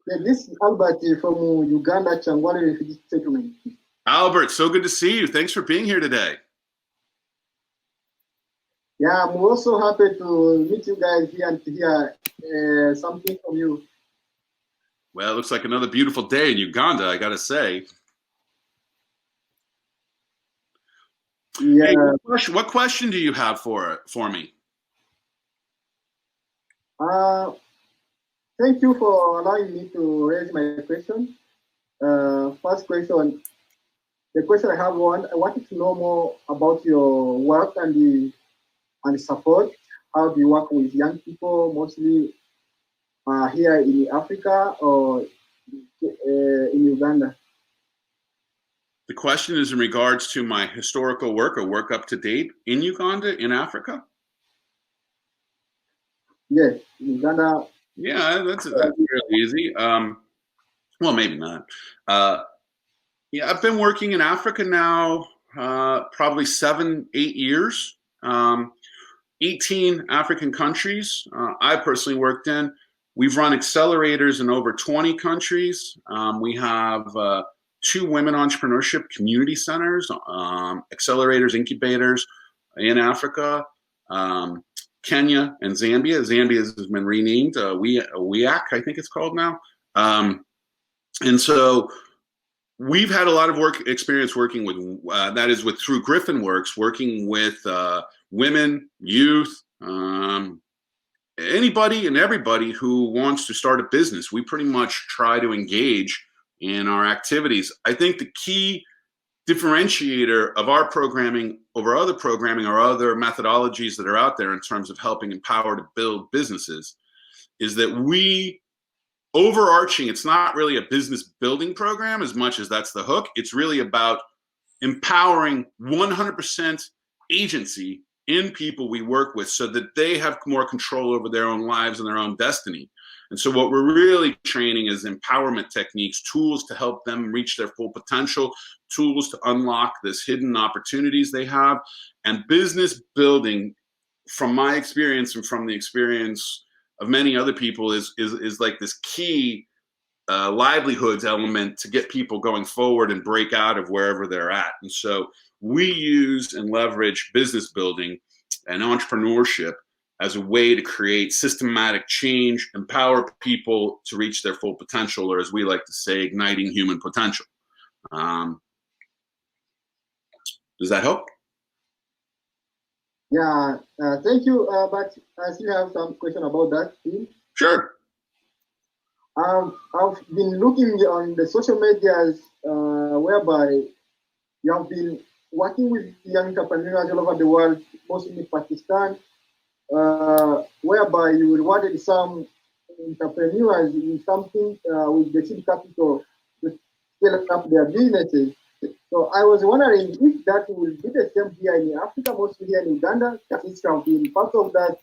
Yeah, this is Albert from Uganda, Changwale Refugee Settlement. Albert, so good to see you. Thanks for being here today. Yeah, I'm also happy to meet you guys here and to hear something from you. Well, it looks like another beautiful day in Uganda, I gotta say. Yeah. Hey, what question do you have for me? Thank you for allowing me to raise my question. First question, the question I have one, I wanted to know more about your work and support. How do you work with young people, mostly here in Africa or in Uganda? The question is in regards to my historical work or work up to date in Uganda, in Africa? Yes, Uganda. Yeah, that's really easy. Well, maybe not. Yeah, I've been working in Africa now probably 7, 8 years. 18 African countries I personally worked in. We've run accelerators in over 20 countries. We have 2 women entrepreneurship community centers, accelerators, incubators in Africa, Kenya, and Zambia. Zambia has been renamed WEAC, I think it's called now. And so we've had a lot of experience working with that is with through Griffin Works, working with women, youth, anybody and everybody who wants to start a business. We pretty much try to engage in our activities. I think the key differentiator of our programming over other programming or other methodologies that are out there in terms of helping empower to build businesses is that we overarching, it's not really a business building program as much as that's the hook. It's really about empowering 100% agency in people we work with so that they have more control over their own lives and their own destiny. And so what we're really training is empowerment techniques, tools to help them reach their full potential, tools to unlock this hidden opportunities they have. And business building, from my experience and from the experience of many other people, is like this key livelihoods element to get people going forward and break out of wherever they're at. And so we use and leverage business building and entrepreneurship as a way to create systematic change, empower people to reach their full potential, or as we like to say, igniting human potential. Does that help? Yeah, thank you. But I still have some question about that too. Sure. I've been looking on the social medias whereby you have been working with young entrepreneurs all over the world, mostly in Pakistan, whereby you rewarded some entrepreneurs in something with the seed capital to scale up their businesses. So I was wondering if that will be the same here in Africa, mostly here in Uganda, since you have been part of that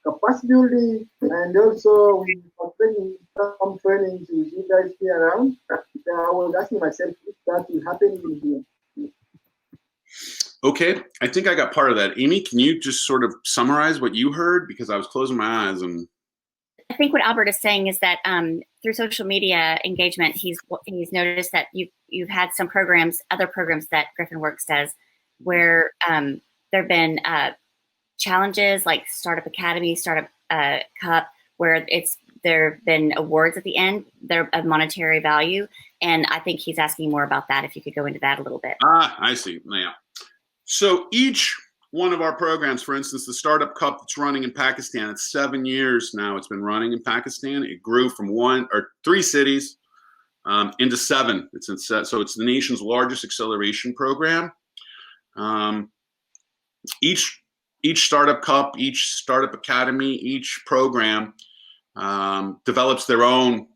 capacity building, and also we are training some trainings with you guys here around. I was asking myself if that will happen in here. Okay, I think I got part of that. Amy, can you just sort of summarize what you heard? Because I was closing my eyes and I think what Albert is saying is that through social media engagement, he's noticed that you've had some programs, other programs that Griffin Works does, where there have been challenges like Startup Academy, Startup Cup, where there have been awards at the end. They're of monetary value, and I think he's asking more about that. If you could go into that a little bit. I see. Yeah. So each one of our programs, for instance, the Startup Cup that's running in Pakistan, it's 7 years now it's been running in Pakistan. It grew from 1 or 3 cities into 7. So it's the nation's largest acceleration program. Each Startup Cup, each Startup Academy, each program develops their own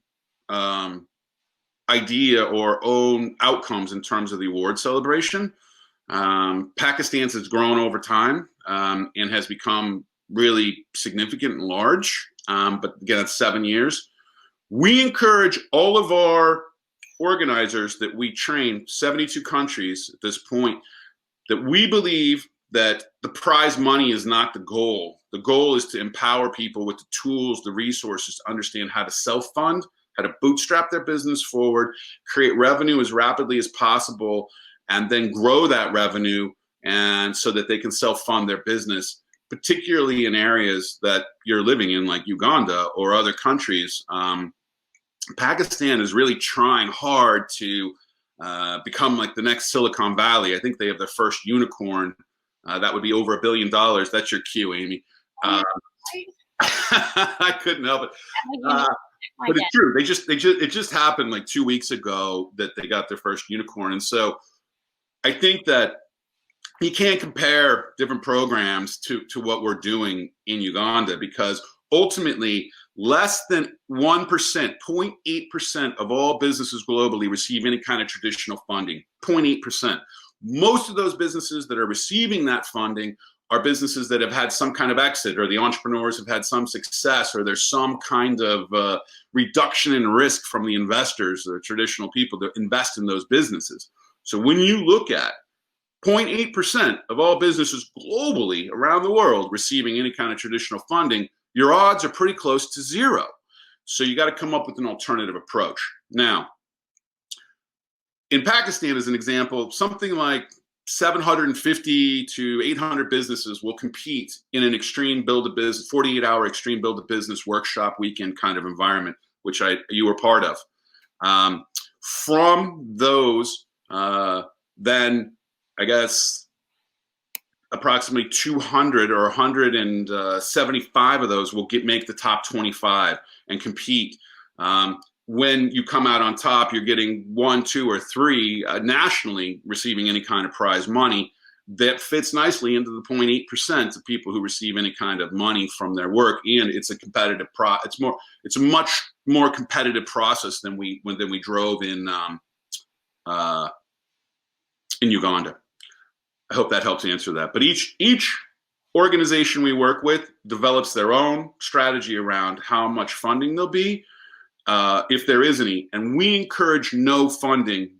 idea or own outcomes in terms of the award celebration. Pakistan's has grown over time and has become really significant and large. But again, it's 7 years. We encourage all of our organizers that we train, 72 countries at this point, that we believe that the prize money is not the goal. The goal is to empower people with the tools, the resources to understand how to self-fund, how to bootstrap their business forward, create revenue as rapidly as possible, and then grow that revenue and so that they can self-fund their business, particularly in areas that you're living in, like Uganda or other countries. Pakistan is really trying hard to become like the next Silicon Valley. I think they have their first unicorn. That would be over $1 billion. That's your cue, Amy. I couldn't help it. But it's true. It just happened like 2 weeks ago that they got their first unicorn. And so I think that you can't compare different programs to what we're doing in Uganda, because ultimately less than 1%, 0.8% of all businesses globally receive any kind of traditional funding, 0.8%. Most of those businesses that are receiving that funding are businesses that have had some kind of exit, or the entrepreneurs have had some success, or there's some kind of reduction in risk from the investors, the traditional people that invest in those businesses. So when you look at 0.8% of all businesses globally around the world receiving any kind of traditional funding, your odds are pretty close to zero. So you got to come up with an alternative approach. Now, in Pakistan, as an example, something like 750 to 800 businesses will compete in an extreme build-a-business, 48-hour extreme build-a-business workshop weekend kind of environment, which you were part of. From those, then I guess approximately 200 or 175 of those will make the top 25 and compete. When you come out on top, you're getting 1, 2, or 3 nationally receiving any kind of prize money. That fits nicely into the 0.8% of people who receive any kind of money from their work, and it's a competitive it's a much more competitive process than we drove in Uganda. I hope that helps answer that. But each organization we work with develops their own strategy around how much funding there'll be, if there is any. And we encourage no funding,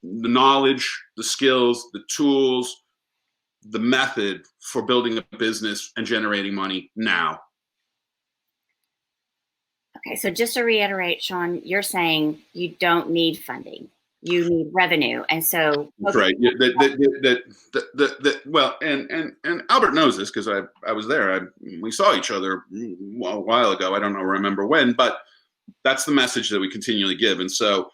the knowledge, the skills, the tools, the method for building a business and generating money now. Okay, so just to reiterate, Sean, you're saying you don't need funding. You need revenue, and so that's right. Well, and Albert knows this because I was there. We saw each other a while ago. I don't remember when, but that's the message that we continually give. And so,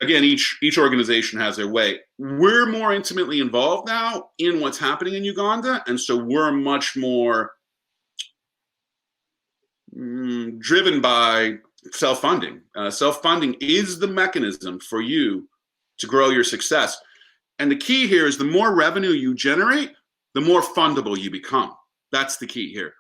again, each organization has their way. We're more intimately involved now in what's happening in Uganda, and so we're much more driven by self-funding. Self-funding is the mechanism for you to grow your success. And the key here is the more revenue you generate, the more fundable you become. That's the key here.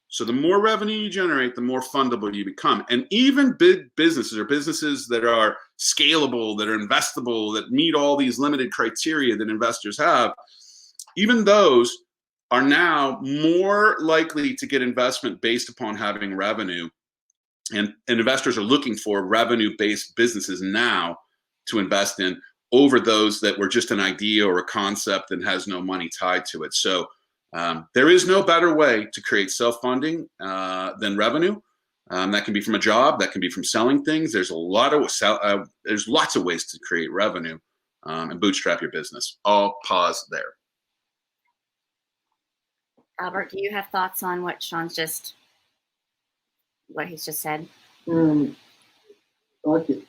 So the more revenue you generate, the more fundable you become. And even big businesses, or businesses that are scalable, that are investable, that meet all these limited criteria that investors have, even those are now more likely to get investment based upon having revenue. And investors are looking for revenue-based businesses now to invest in over those that were just an idea or a concept and has no money tied to it. So there is no better way to create self-funding than revenue. That can be from a job, that can be from selling things. There's lots of ways to create revenue and bootstrap your business. I'll pause there. Albert, do you have thoughts on what he's just said? Okay.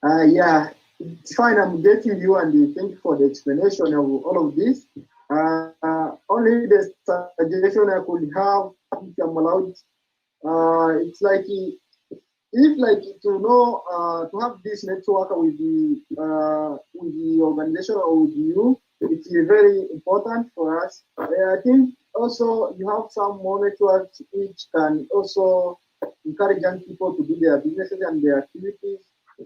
Yeah, it's fine. I'm getting you, and thank you for the explanation of all of this. Only the suggestion I could have, if I'm allowed, it's like to have this network with the organization or with you, it's very important for us. I think also you have some more networks which can also encourage young people to do their businesses and their activities,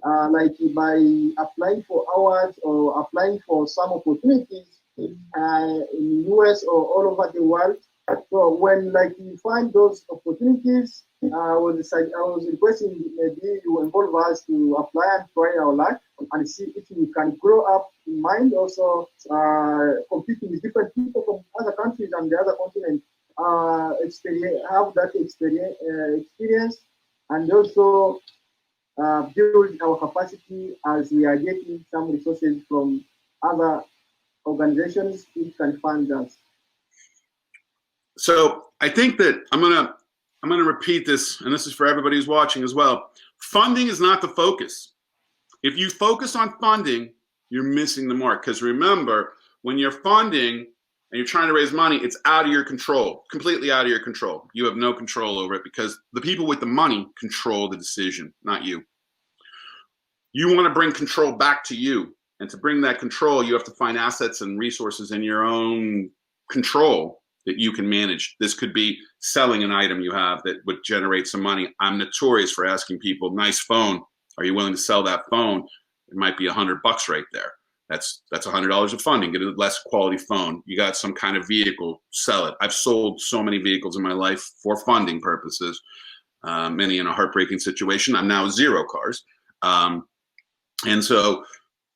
like by applying for hours or applying for some opportunities in the US or all over the world. So when like you find those opportunities, I was requesting maybe you involve us to apply and try our luck and see if we can grow up in mind, also competing with different people from other countries and the other continent, have that experience, and also build our capacity as we are getting some resources from other organizations which can fund us. So I think that I'm gonna repeat this, and this is for everybody who's watching as well. Funding is not the focus. If you focus on funding, you're missing the mark. Because remember, when you're funding and you're trying to raise money, it's out of your control, completely out of your control. You have no control over it because the people with the money control the decision, not you. You want to bring control back to you. And to bring that control, you have to find assets and resources in your own control that you can manage. This could be selling an item you have that would generate some money. I'm notorious for asking people, nice phone. Are you willing to sell that phone? It might be $100 right there. That's $100 of funding. Get a less quality phone. You got some kind of vehicle, sell it. I've sold so many vehicles in my life for funding purposes, many in a heartbreaking situation. I'm now 0 cars. And so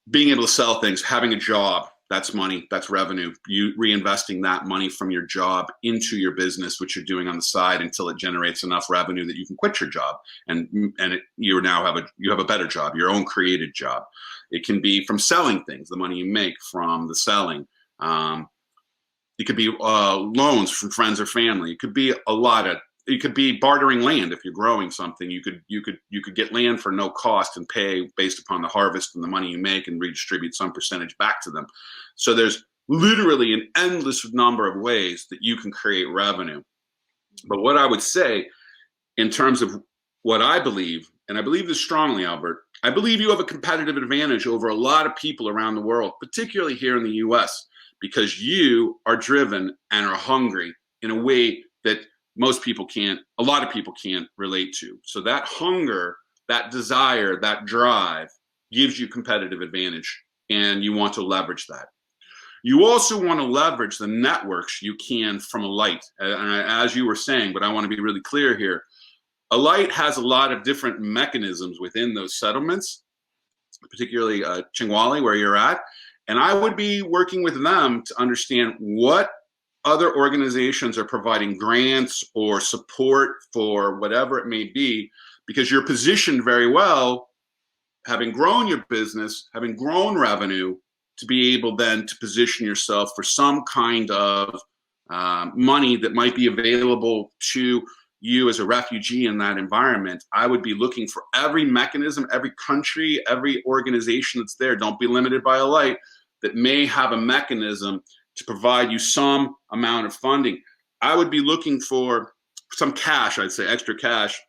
being able to sell things, having a job, that's money, that's revenue. You reinvesting that money from your job into your business, which you're doing on the side until it generates enough revenue that you can quit your job and you now have a better job, your own created job. It can be from selling things, the money you make from the selling. It could be loans from friends or family. It could be it could be bartering land. If you're growing something, you could get land for no cost and pay based upon the harvest and the money you make and redistribute some percentage back to them. So there's literally an endless number of ways that you can create revenue. But what I would say in terms of what I believe, and I believe this strongly, Albert, I believe you have a competitive advantage over a lot of people around the world, particularly here in the US, because you are driven and are hungry in a way that most people can't, a lot of people can't relate to. So that hunger, that desire, that drive gives you competitive advantage, and you want to leverage that. You also want to leverage the networks you can from Alight. As you were saying, but I want to be really clear here, Alight has a lot of different mechanisms within those settlements, particularly Chingwali, where you're at, and I would be working with them to understand what other organizations are providing grants or support for whatever it may be, because you're positioned very well, having grown your business, having grown revenue, to be able then to position yourself for some kind of money that might be available to you as a refugee in that environment. I would be looking for every mechanism, every country, every organization that's there. Don't be limited by Alight, that may have a mechanism to provide you some amount of funding. I would be looking for some cash, I'd say extra cash.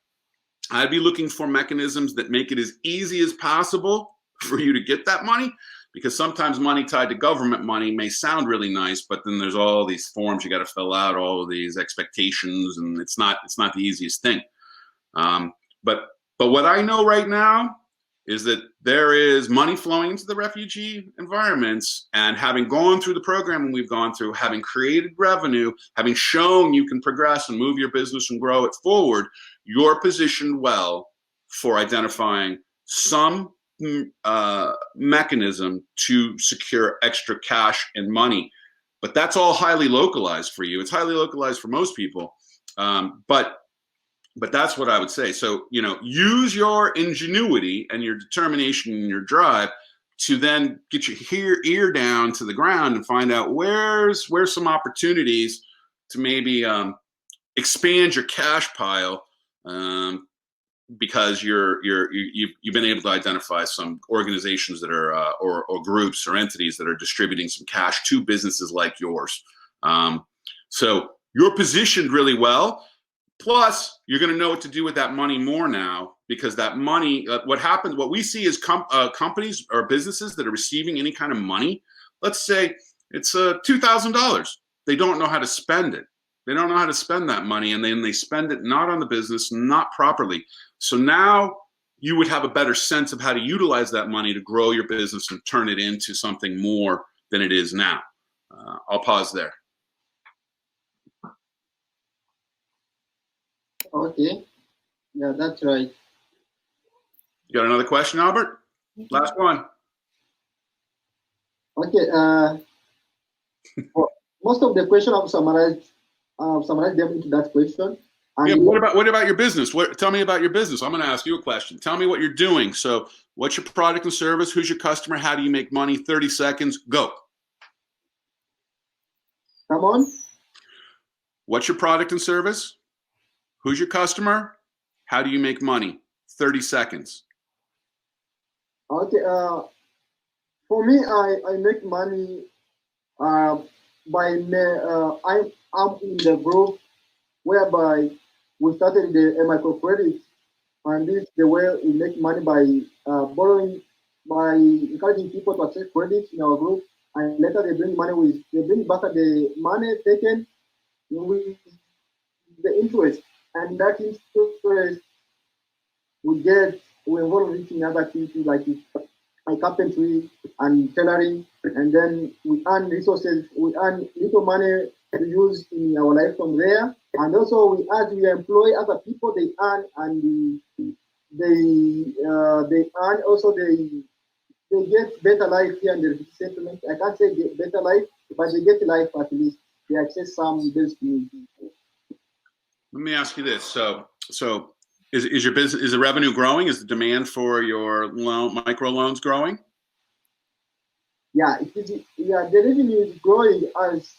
I'd be looking for mechanisms that make it as easy as possible for you to get that money, because sometimes money tied to government money may sound really nice, but then there's all these forms you got to fill out, all of these expectations, and it's not the easiest thing. But what I know right now is that there is money flowing into the refugee environments, and having gone through the program we've gone through, having created revenue, having shown you can progress and move your business and grow it forward, you're positioned well for identifying some mechanism to secure extra cash and money. But that's all highly localized for you. It's highly localized for most people. But that's what I would say. So, use your ingenuity and your determination and your drive to then get your ear down to the ground and find out where's some opportunities to maybe expand your cash pile, because you've been able to identify some organizations that are or groups or entities that are distributing some cash to businesses like yours. So you're positioned really well. Plus, you're going to know what to do with that money more now, because that money, what we see is companies or businesses that are receiving any kind of money. Let's say it's $2,000. They don't know how to spend it. They don't know how to spend that money, and then they spend it not on the business, not properly. So now you would have a better sense of how to utilize that money to grow your business and turn it into something more than it is now. I'll pause there. Okay. Yeah, that's right. You got another question, Albert? Last one. Okay. For most of the question I've summarized them into that question. And Yeah, what about your business? Tell me about your business. I'm going to ask you a question. Tell me what you're doing. So, what's your product and service? Who's your customer? How do you make money? 30 seconds. Go. come on. What's your product and service? Who's your customer? How do you make money? 30 seconds. Okay. For me, I make money by I'm in the group whereby we started the microcredit, and this is the way we make money by borrowing, by encouraging people to access credit in our group, and later they bring back the money taken with the interest, and that interest we involve it in other activities like carpentry and tailoring, and then we earn resources, we earn little money to use in our life from there. And also, as we employ other people, they earn, and they earn. Also, they get better life here in the settlement. I can't say get better life, but they get life at least. They access some basic needs. Let me ask you this. So is your business, is the revenue growing? Is the demand for your micro loans growing? Yeah, yeah, the revenue is growing as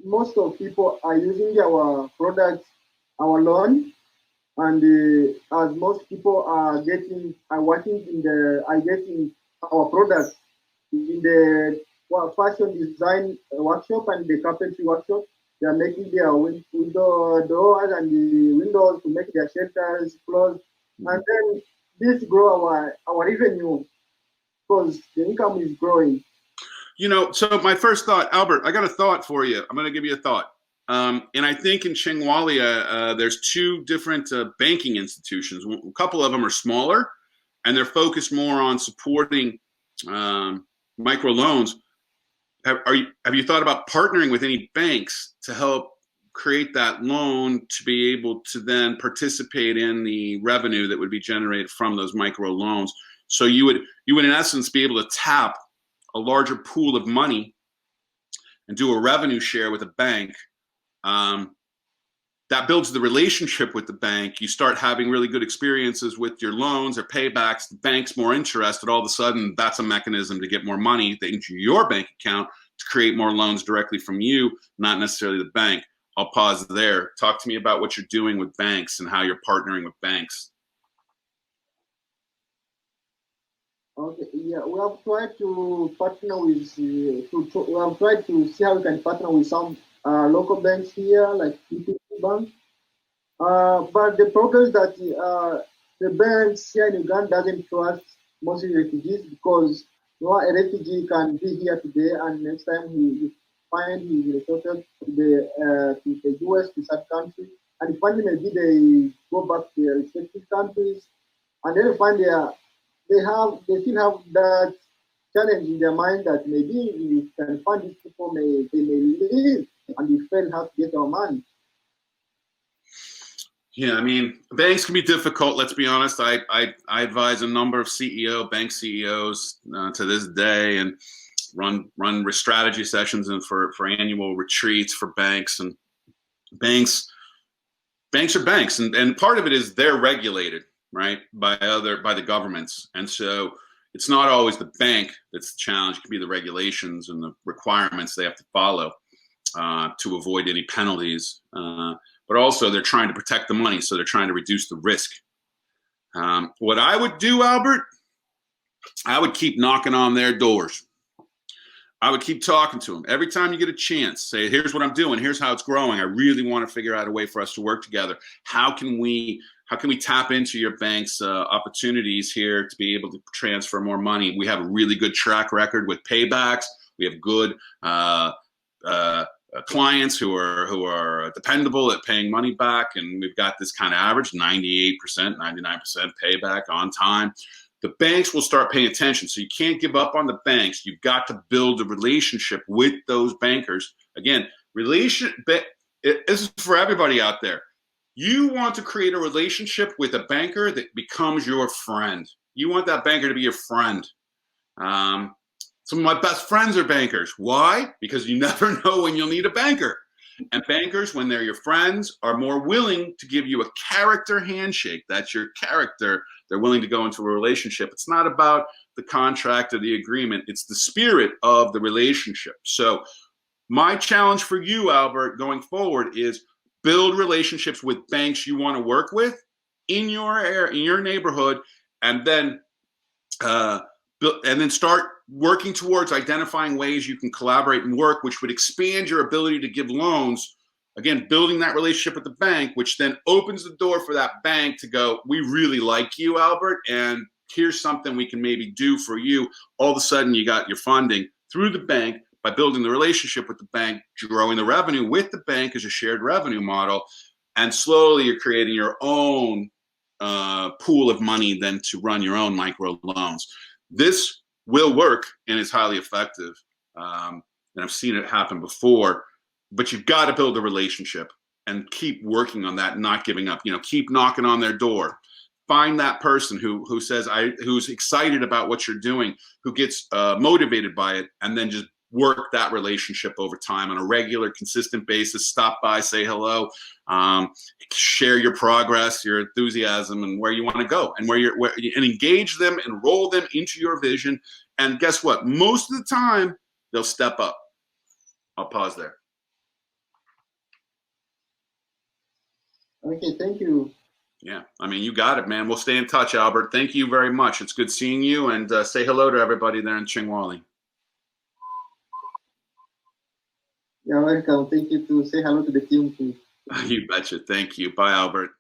most of people are using our products, our loan, and as most people are getting are getting our products in the fashion design workshop and the carpentry workshop. They are making their window doors and the windows to make their shelters, clothes, and then this grow our revenue because the income is growing. You know, so my first thought, Albert, I got a thought for you. I'm going to give you a thought. And I think in Chingwalia, there's two different banking institutions. A couple of them are smaller, and they're focused more on supporting micro loans. Have you thought about partnering with any banks to help create that loan to be able to then participate in the revenue that would be generated from those micro loans? So you would in essence be able to tap a larger pool of money and do a revenue share with a bank. That builds the relationship with the bank. You start having really good experiences with your loans or paybacks. The bank's more interested. All of a sudden, that's a mechanism to get more money into your bank account to create more loans directly from you, not necessarily the bank. I'll pause there. Talk to me about what you're doing with banks and how you're partnering with banks. Okay, yeah, we have tried to partner with, we have tried to see how we can partner with some local banks here, like PPC Bank. But the problem is that the banks here in Uganda doesn't trust mostly refugees because a refugee can be here today and next time he find he's resorted to the US, to such country, and finally maybe they go back to their respective countries, and then find they still have that challenge in their mind that maybe we can find these people they may leave and we fail how to get our money. Yeah, I mean, banks can be difficult. Let's be honest. I advise a number of bank CEOs to this day, and run strategy sessions and for annual retreats for banks. And banks are banks, and part of it is they're regulated, right, by the governments, and so it's not always the bank that's the challenge. It can be the regulations and the requirements they have to follow to avoid any penalties. But also they're trying to protect the money, so they're trying to reduce the risk. What I would do, Albert, I would keep knocking on their doors. I would keep talking to them. Every time you get a chance, say, here's what I'm doing, here's how it's growing. I really want to figure out a way for us to work together. How can we tap into your bank's opportunities here to be able to transfer more money? We have a really good track record with paybacks. We have good clients who are dependable at paying money back, and we've got this kind of average 98%, 99% payback on time. The banks will start paying attention, so you can't give up on the banks. You've got to build a relationship with those bankers. Again, this is for everybody out there. You want to create a relationship with a banker that becomes your friend. You want that banker to be your friend. Some of my best friends are bankers. Why? Because you never know when you'll need a banker. And bankers, when they're your friends, are more willing to give you a character handshake. That's your character. They're willing to go into a relationship. It's not about the contract or the agreement. It's the spirit of the relationship. So my challenge for you, Albert, going forward is build relationships with banks you want to work with in your area, in your neighborhood, and then start working towards identifying ways you can collaborate and work, which would expand your ability to give loans. Again, building that relationship with the bank, which then opens the door for that bank to go, we really like you, Albert, and here's something we can maybe do for you. All of a sudden, you got your funding through the bank by building the relationship with the bank, growing the revenue with the bank as a shared revenue model, and slowly you're creating your own pool of money then to run your own micro loans. This will work and is highly effective. And I've seen it happen before, but you've got to build a relationship and keep working on that, not giving up, keep knocking on their door. Find that person who says, who's excited about what you're doing, who gets motivated by it, and then just work that relationship over time on a regular, consistent basis. Stop by, say hello, share your progress, your enthusiasm, and where you want to go, and and engage them, enroll them into your vision. And guess what? Most of the time, they'll step up. I'll pause there. Okay, thank you. Yeah, I mean, you got it, man. We'll stay in touch, Albert. Thank you very much. It's good seeing you, and say hello to everybody there in Chingwali. You're welcome. Thank you, to say hello to the team too. You betcha. Thank you. Bye, Albert.